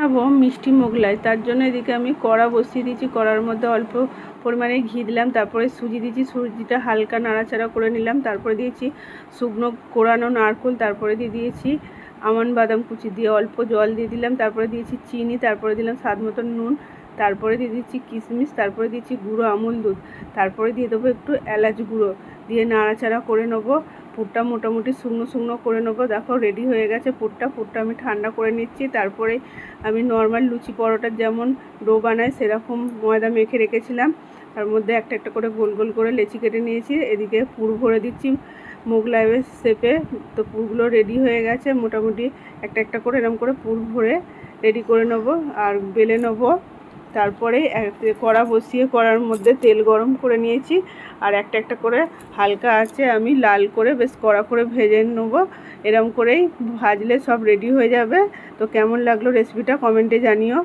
বানাবো মিষ্টি মোগলাই। তার জন্য এদিকে আমি কড়া বসিয়ে দিয়েছি, কড়ার মধ্যে অল্প পরিমাণে ঘি দিলাম, তারপরে সুজি দিয়েছি, সুজিটা হালকা নাড়াচাড়া করে নিলাম, তারপরে দিয়েছি শুকনো কোড়ানো নারকেল, তারপরে দিয়ে দিয়েছি আমন্ড বাদাম কুচি, দিয়ে অল্প জল দিয়ে দিলাম, তারপরে দিয়েছি চিনি, তারপরে দিলাম স্বাদ মতো নুন, তারপরে দিয়ে দিচ্ছি কিশমিশ, তারপরে দিয়েছি গুঁড়ো আমুল দুধ, তারপরে দিয়ে দেবো একটু এলাচ গুঁড়ো, দিয়ে নাড়াচাড়া করে নেবো। পুরটা মোটামুটি শুকনো শুকনো করে নেবো। দেখো রেডি হয়ে গেছে পুরটা আমি ঠান্ডা করে নিচ্ছি। তারপরে আমি নর্মাল লুচি পরোটার যেমন ডো বানাই সেরকম ময়দা মেখে রেখেছিলাম, তার মধ্যে একটা একটা করে গোল গোল করে লেচি কেটে নিয়েছি। এদিকে পুর ভরে দিচ্ছি মোগলাইয়ের শেপে। তো পুরগুলো রেডি হয়ে গেছে, মোটামুটি একটা একটা করে এরকম করে পুর ভরে রেডি করে নেবো আর বেলে নেবো। তারপরে কড়া বসিয়ে কড়ার মধ্যে তেল গরম করে নিয়েছি, আর একটা একটা করে হালকা আছে আমি লাল করে বেশ কড়া করে ভেজে নেবো। এরকম করেই ভাজলে সব রেডি হয়ে যাবে। তো কেমন লাগলো রেসিপিটা কমেন্টে জানিও।